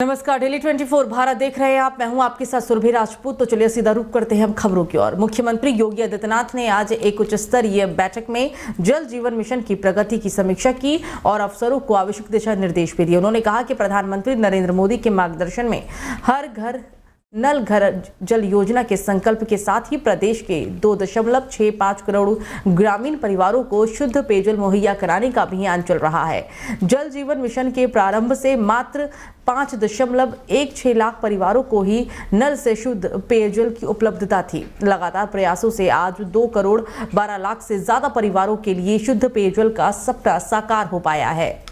नमस्कार, डेली 24 भारत देख रहे हैं आप। मैं हूं आपके साथ सुरभि राजपूत। तो चलिए सीधा रुख करते हैं हम खबरों की ओर। मुख्यमंत्री योगी आदित्यनाथ ने आज एक उच्च स्तरीय बैठक में जल जीवन मिशन की प्रगति की समीक्षा की और अफसरों को आवश्यक दिशा निर्देश भी दिए। उन्होंने कहा कि प्रधानमंत्री नरेंद्र मोदी के मार्गदर्शन में हर घर नल घर जल योजना के संकल्प के साथ ही प्रदेश के 2.65 करोड़ ग्रामीण परिवारों को शुद्ध पेयजल मुहैया कराने का अभियान चल रहा है। जल जीवन मिशन के प्रारंभ से मात्र 5.16 लाख परिवारों को ही नल से शुद्ध पेयजल की उपलब्धता थी। लगातार प्रयासों से आज 2 करोड़ 12 लाख से ज्यादा परिवारों के लिए शुद्ध पेयजल का सपना साकार हो पाया है।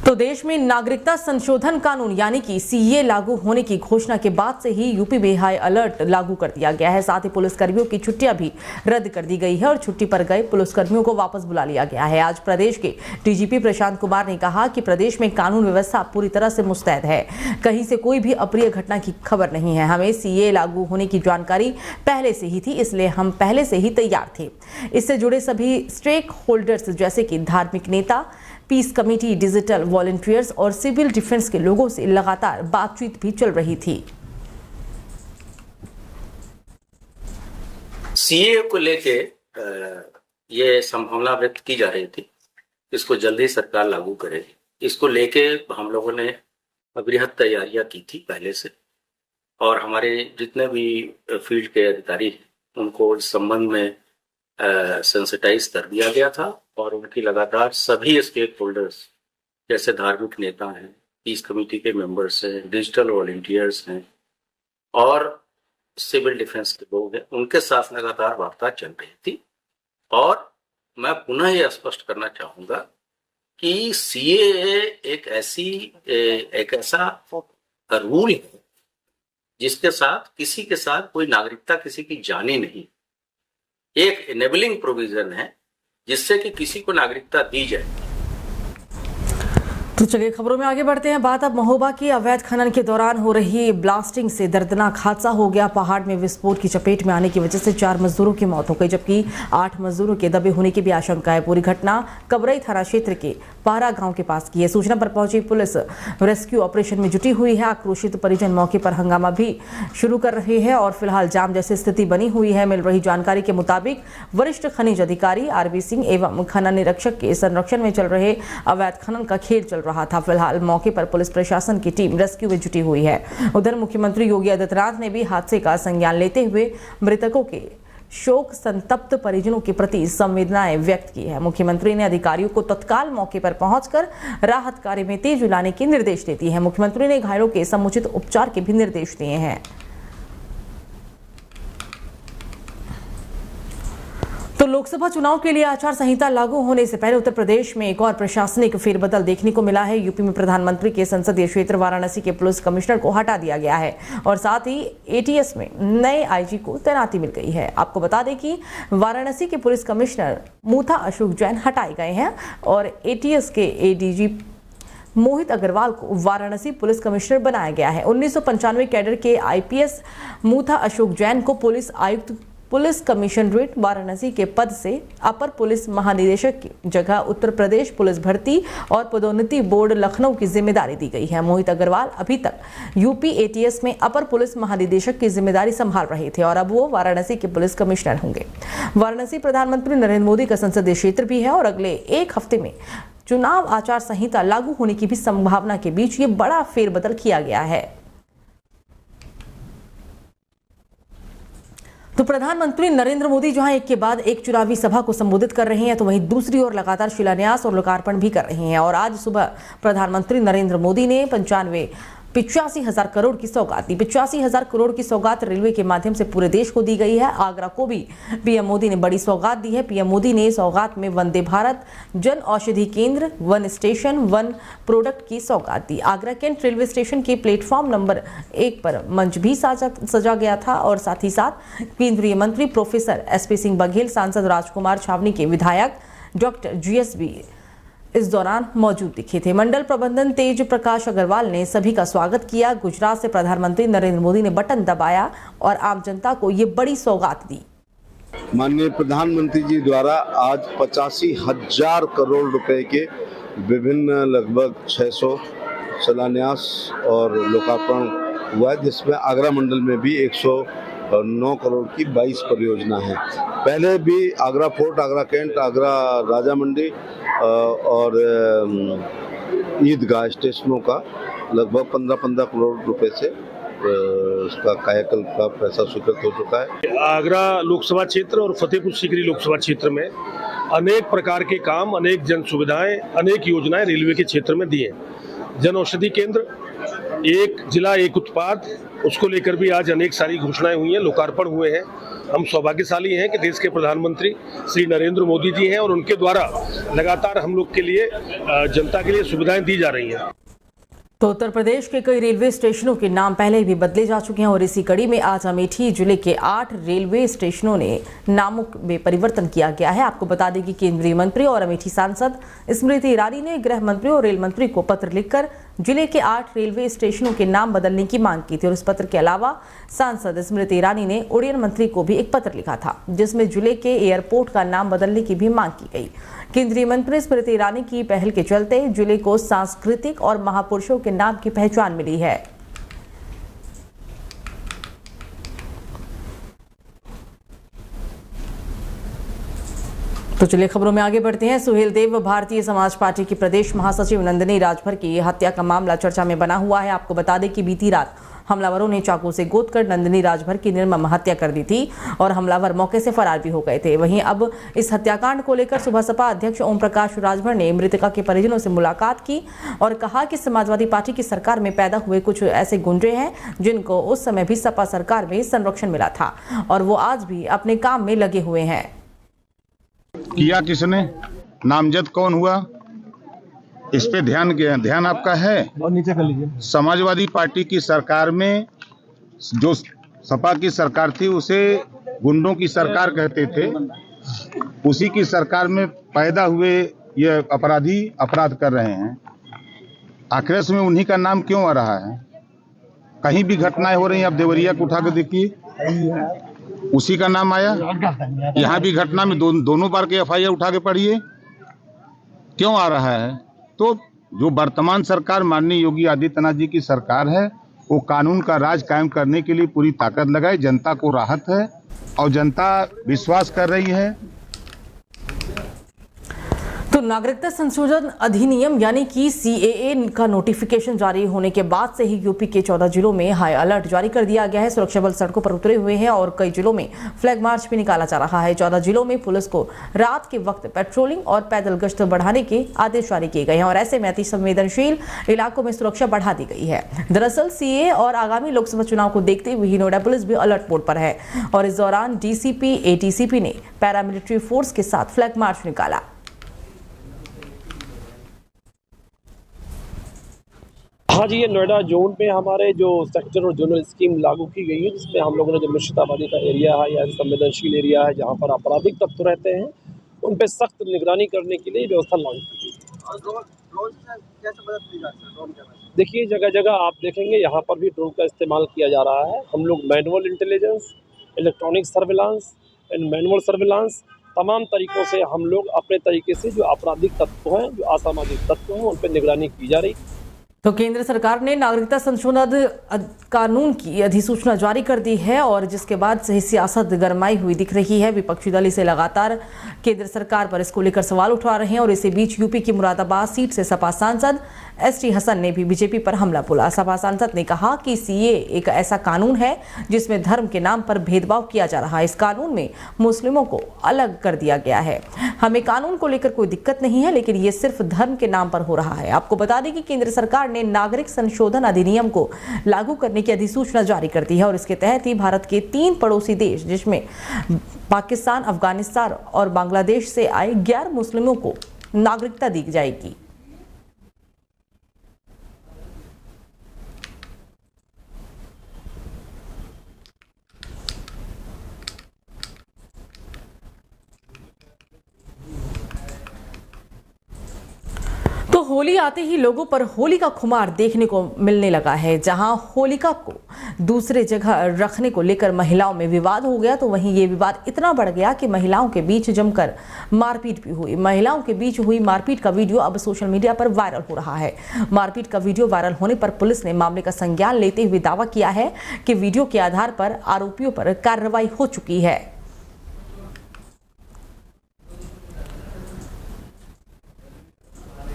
तो देश में नागरिकता संशोधन कानून यानी कि सीए लागू होने की घोषणा के बाद से ही यूपी में हाई अलर्ट लागू कर दिया गया है। साथ ही पुलिसकर्मियों की छुट्टियां भी रद्द कर दी गई है और छुट्टी पर गए पुलिसकर्मियों को वापस बुला लिया गया है। आज प्रदेश के डीजीपी प्रशांत कुमार ने कहा कि प्रदेश में कानून व्यवस्था पूरी तरह से मुस्तैद है, कहीं से कोई भी अप्रिय घटना की खबर नहीं है। हमें सीए लागू होने की जानकारी पहले से ही थी, इसलिए हम पहले से ही तैयार थे। इससे जुड़े सभी स्टेक होल्डर्स जैसे कि धार्मिक नेता, पीस कमेटी, डिजिटल वॉलंटियर्स और सिविल डिफेंस के लोगों से लगातार बातचीत भी चल रही थी। सीए को लेके ये संभावना व्यक्त की जा रही थी, इसको जल्दी सरकार लागू करेगी। इसको लेके हम लोगों ने बृहद तैयारियां की थी पहले से, और हमारे जितने भी फील्ड के अधिकारी हैं उनको इस संबंध में सेंसिटाइज कर दिया गया था और उनकी लगातार सभी स्टेक होल्डर्स जैसे धार्मिक नेता हैं, पीस कमेटी के मेंबर्स हैं, डिजिटल वॉलंटियर्स हैं और सिविल डिफेंस के लोग हैं, उनके साथ लगातार वार्ता चल रही थी। और मैं पुनः यह स्पष्ट करना चाहूंगा कि सीए एक ऐसा रूल है जिसके साथ किसी के साथ कोई नागरिकता किसी की जानी नहीं, एक एनेबलिंग प्रोविजन है जिससे कि किसी को नागरिकता दी जाए। तो चलिए खबरों में आगे बढ़ते हैं। बात अब महोबा की अवैध खनन के दौरान हो रही ब्लास्टिंग से दर्दनाक हादसा हो गया। पहाड़ में विस्फोट की चपेट में आने की वजह से 4 मजदूरों की मौत हो गई, जबकि 8 मजदूरों के दबे होने की भी आशंका है। पूरी घटना कबरई थाना क्षेत्र के पारा गांव के पास की है। सूचना पर पहुंची पुलिस रेस्क्यू ऑपरेशन में जुटी हुई है। आक्रोशित परिजन मौके पर हंगामा भी शुरू कर रहे हैं और फिलहाल जाम जैसी स्थिति बनी हुई है। मिल रही जानकारी के मुताबिक वरिष्ठ खनिज अधिकारी आरबी सिंह एवं खनन निरीक्षक के संरक्षण में चल रहे अवैध खनन का खेल चल रहा था। फिलहाल मौके पर पुलिस प्रशासन की टीम रेस्क्यू में जुटी हुई है। उधर मुख्यमंत्री योगी आदित्यनाथ ने भी हादसे का संज्ञान लेते हुए मृतकों के शोक संतप्त परिजनों के प्रति संवेदनाएं व्यक्त की है। मुख्यमंत्री ने अधिकारियों को तत्काल मौके पर पहुंचकर राहत कार्य में तेजी लाने के निर्देश दे दिए हैं। मुख्यमंत्री ने घायलों के समुचित उपचार के भी निर्देश दिए हैं। तो लोकसभा चुनाव के लिए आचार संहिता लागू होने से पहले उत्तर प्रदेश में एक और प्रशासनिक फेरबदल देखने को मिला है। यूपी में प्रधानमंत्री के संसदीय क्षेत्र वाराणसी के पुलिस कमिश्नर को हटा दिया गया है और साथ ही एटीएस में नए आईजी को तैनाती मिल गई है। आपको बता दें कि वाराणसी के पुलिस कमिश्नर मूथा अशोक जैन हटाए गए हैं और एटीएस के एडीजी मोहित अग्रवाल को वाराणसी पुलिस कमिश्नर बनाया गया है। 1995 कैडर के आईपीएस मूथा अशोक जैन को पुलिस आयुक्त पुलिस कमिश्नरेट वाराणसी के पद से अपर पुलिस महानिदेशक की जगह उत्तर प्रदेश पुलिस भर्ती और पदोन्नति बोर्ड लखनऊ की जिम्मेदारी दी गई है। मोहित अग्रवाल अभी तक यूपी एटीएस में अपर पुलिस महानिदेशक की जिम्मेदारी संभाल रहे थे और अब वो वाराणसी के पुलिस कमिश्नर होंगे। वाराणसी प्रधानमंत्री नरेंद्र मोदी का संसदीय क्षेत्र भी है और अगले एक हफ्ते में चुनाव आचार संहिता लागू होने की भी संभावना के बीच ये बड़ा फेरबदल किया गया है। तो प्रधानमंत्री नरेंद्र मोदी जहां एक के बाद एक चुनावी सभा को संबोधित कर रहे हैं, तो वहीं दूसरी ओर लगातार शिलान्यास और लोकार्पण भी कर रहे हैं। और आज सुबह प्रधानमंत्री नरेंद्र मोदी ने 85,000 करोड़ की सौगात दी। 85,000 करोड़ की सौगात रेलवे के माध्यम से पूरे देश को दी गई है। आगरा को भी पीएम मोदी ने बड़ी सौगात दी है। पीएम मोदी ने सौगात में वंदे भारत, जन औषधि केंद्र, वन स्टेशन, वन प्रोडक्ट की सौगात दी। आगरा कैंट रेलवे स्टेशन के प्लेटफॉर्म नंबर 1 पर मंच भी सजा गया था और साथ ही साथ केंद्रीय मंत्री प्रोफेसर एसपी सिंह बघेल, सांसद राजकुमार छावनी के विधायक डॉक्टर जीएस भी इस दौरान मौजूद दिखे थे। मंडल प्रबंधन तेज प्रकाश अग्रवाल ने सभी का स्वागत किया। गुजरात से प्रधानमंत्री नरेंद्र मोदी ने बटन दबाया और आम जनता को ये बड़ी सौगात दी। माननीय प्रधानमंत्री जी द्वारा आज 85,000 करोड़ रुपए के विभिन्न लगभग 600 शिलान्यास और लोकार्पण हुआ है, जिसमें आगरा मंडल में भी 109 करोड़ की 22 परियोजना है। पहले भी आगरा फोर्ट, आगरा कैंट, आगरा राजा मंडी और ईदगाह स्टेशनों का लगभग 15-15 करोड़ रुपए से उसका कायाकल्प का पैसा स्वीकृत हो चुका है। आगरा लोकसभा क्षेत्र और फतेहपुर सीकरी लोकसभा क्षेत्र में अनेक प्रकार के काम, अनेक जन सुविधाएं, अनेक योजनाएं रेलवे के क्षेत्र में दी हैं। जन औषधि केंद्र, एक जिला एक उत्पाद, उसको लेकर भी आज अनेक सारी घोषणाएं हुई हैं, लोकार्पण हुए हैं। हम सौभाग्यशाली हैं कि देश के प्रधानमंत्री श्री नरेंद्र मोदी जी हैं और उनके द्वारा लगातार हम लोग के लिए, जनता के लिए सुविधाएं दी जा रही हैं। तो उत्तर प्रदेश के कई रेलवे स्टेशनों के नाम पहले भी बदले जा चुके हैं और इसी कड़ी में आज अमेठी जिले के 8 रेलवे स्टेशनों ने नामों में परिवर्तन किया गया है। आपको बता दें कि केंद्रीय मंत्री और अमेठी सांसद स्मृति ईरानी ने गृह मंत्री और रेल मंत्री को पत्र लिखकर जिले के 8 रेलवे स्टेशनों के नाम बदलने की मांग की थी और इस पत्र के अलावा सांसद स्मृति ईरानी ने उड्डयन मंत्री को भी एक पत्र लिखा था, जिसमें जिले के एयरपोर्ट का नाम बदलने की भी मांग की गई। केंद्रीय मंत्री स्मृति ईरानी की पहल के चलते जिले को सांस्कृतिक और महापुरुषों के नाम की पहचान मिली है। तो चलिए खबरों में आगे बढ़ते हैं। सुहेल देव भारतीय समाज पार्टी की प्रदेश महासचिव नंदिनी राजभर की हत्या का मामला चर्चा में बना हुआ है। आपको बता दें कि बीती रात हमलावरों ने चाकू से गोदकर नंदिनी राजभर की निर्मम हत्या कर दी थी और हमलावर मौके से फरार भी हो गए थे। वहीं अब इस हत्याकांड को लेकर सुबह सपा अध्यक्ष ओम प्रकाश राजभर ने मृतका के परिजनों से मुलाकात की और कहा कि समाजवादी पार्टी की सरकार में पैदा हुए कुछ ऐसे गुंडे हैं जिनको उस समय भी सपा सरकार में संरक्षण मिला था और वो आज भी अपने काम में लगे हुए हैं। किया किसने, नामजद कौन हुआ, इस पे ध्यान आपका है। और नीचे कर लीजिए। समाजवादी पार्टी की सरकार में जो सपा की सरकार थी उसे गुंडों की सरकार कहते थे। उसी की सरकार में पैदा हुए ये अपराधी अपराध कर रहे हैं। आखिर में उन्हीं का नाम क्यों आ रहा है? कहीं भी घटनाएं हो रही हैं, आप देवरिया को उठा कर देखिए, उसी का नाम आया। यहाँ भी घटना में दोनों बार के FIR उठा के पढ़िए, क्यों आ रहा है? तो जो वर्तमान सरकार माननीय योगी आदित्यनाथ जी की सरकार है, वो कानून का राज कायम करने के लिए पूरी ताकत लगाए। जनता को राहत है और जनता विश्वास कर रही है। तो नागरिकता संशोधन अधिनियम यानी कि CAA का नोटिफिकेशन जारी होने के बाद से ही यूपी के 14 जिलों में हाई अलर्ट जारी कर दिया गया है। सुरक्षा बल सड़कों पर उतरे हुए हैं और कई जिलों में फ्लैग मार्च भी निकाला जा रहा है। 14 जिलों में पुलिस को रात के वक्त पेट्रोलिंग और पैदल गश्त बढ़ाने के आदेश जारी किए गए हैं और ऐसे में अति संवेदनशील इलाकों में सुरक्षा बढ़ा दी गई है। दरअसल CAA और आगामी लोकसभा चुनाव को देखते हुए नोएडा पुलिस भी अलर्ट मोड पर है और इस दौरान DCP ATCP ने पैरामिलिट्री फोर्स के साथ फ्लैग मार्च निकाला। हाँ जी, ये नोएडा जोन में हमारे जो सेक्टर और जोनल स्कीम लागू की गई है, जिसमें हम लोगों ने जो मिश्रित आबादी का एरिया है या संवेदनशील एरिया है जहाँ पर आपराधिक तत्व रहते हैं, उन पर सख्त निगरानी करने के लिए व्यवस्था लागू की गई। देखिए, जगह जगह आप देखेंगे यहाँ पर भी ड्रोन का इस्तेमाल किया जा रहा है। हम लोग manual intelligence, electronic surveillance and manual surveillance, तमाम तरीकों से हम लोग अपने तरीके से जो आपराधिक तत्व हैं, जो असामाजिक तत्व हैं, उन पर निगरानी की जा रही। तो केंद्र सरकार ने नागरिकता संशोधन कानून की अधिसूचना जारी कर दी है और जिसके बाद से सियासत गरमाई हुई दिख रही है। विपक्षी दल इसे लगातार केंद्र सरकार पर इसको लेकर सवाल उठा रहे हैं और इसी बीच यूपी की मुरादाबाद सीट से सपा सांसद ST हसन ने भी बीजेपी पर हमला बोला। सपा सांसद ने कहा कि CAA एक ऐसा कानून है जिसमें धर्म के नाम पर भेदभाव किया जा रहा है। इस कानून में मुस्लिमों को अलग कर दिया गया है। हमें कानून को लेकर कोई दिक्कत नहीं है, लेकिन ये सिर्फ धर्म के नाम पर हो रहा है। आपको बता दें कि केंद्र सरकार ने नागरिक संशोधन अधिनियम को लागू करने की अधिसूचना जारी कर दी है और इसके तहत ही भारत के 3 पड़ोसी देश जिसमें पाकिस्तान, अफगानिस्तान और बांग्लादेश से आए गैर मुस्लिमों को नागरिकता दी जाएगी। होली आते ही लोगों पर होली का खुमार देखने को मिलने लगा है। जहां होलिका को दूसरे जगह रखने को लेकर महिलाओं में विवाद हो गया, तो वहीं ये विवाद इतना बढ़ गया कि महिलाओं के बीच जमकर मारपीट भी हुई। महिलाओं के बीच हुई मारपीट का वीडियो अब सोशल मीडिया पर वायरल हो रहा है। मारपीट का वीडियो वायरल होने पर पुलिस ने मामले का संज्ञान लेते हुए दावा किया है कि वीडियो के आधार पर आरोपियों पर कार्रवाई हो चुकी है।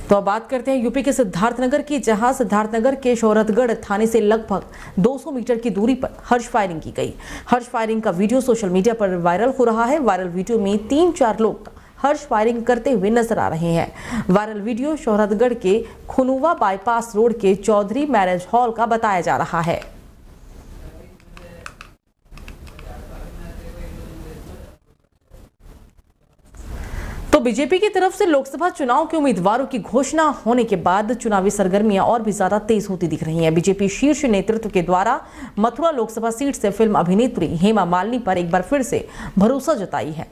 तो अब बात करते हैं यूपी के सिद्धार्थनगर की, जहां सिद्धार्थनगर के शोहरतगढ़ थाने से लगभग 200 मीटर की दूरी पर हर्ष फायरिंग की गई। हर्ष फायरिंग का वीडियो सोशल मीडिया पर वायरल हो रहा है। वायरल वीडियो में 3-4 लोग हर्ष फायरिंग करते हुए नजर आ रहे हैं। वायरल वीडियो शोहरतगढ़ के खुनुवा बाईपास रोड के चौधरी मैरिज हॉल का बताया जा रहा है। तो बीजेपी की तरफ से लोकसभा चुनाव के उम्मीदवारों की घोषणा होने के बाद चुनावी सरगर्मियां और भी ज्यादा तेज होती दिख रही हैं। बीजेपी शीर्ष नेतृत्व के द्वारा मथुरा लोकसभा सीट से फिल्म अभिनेत्री हेमा मालिनी पर एक बार फिर से भरोसा जताई है।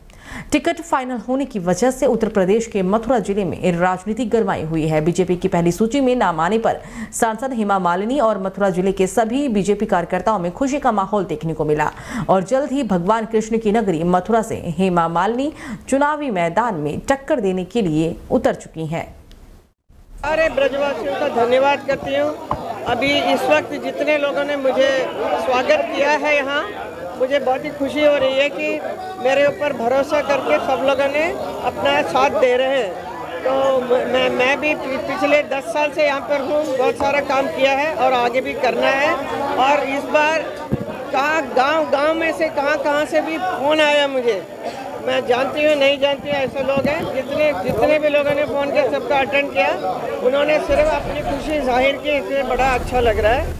टिकट फाइनल होने की वजह से उत्तर प्रदेश के मथुरा जिले में राजनीति गरमाई हुई है। बीजेपी की पहली सूची में नाम आने पर सांसद हेमा मालिनी और मथुरा जिले के सभी बीजेपी कार्यकर्ताओं में खुशी का माहौल देखने को मिला और जल्द ही भगवान कृष्ण की नगरी मथुरा से हेमा मालिनी चुनावी मैदान में टक्कर देने के लिए उतर चुकी हैं। सारे ब्रजवासियों का धन्यवाद करती हूँ। अभी इस वक्त जितने लोगों ने मुझे स्वागत किया है यहाँ, मुझे बहुत ही खुशी हो रही है कि मेरे ऊपर भरोसा करके सब लोगों ने अपना साथ दे रहे हैं। तो मैं भी पिछले 10 साल से यहाँ पर हूँ, बहुत सारा काम किया है और आगे भी करना है। और इस बार गांव में से कहाँ से भी फ़ोन आया मुझे, मैं जानती हूँ नहीं जानती हूँ, ऐसे लोग हैं जितने भी लोगों ने फ़ोन किया सबका अटेंड किया। उन्होंने सिर्फ अपनी खुशी जाहिर की, इसलिए बड़ा अच्छा लग रहा है।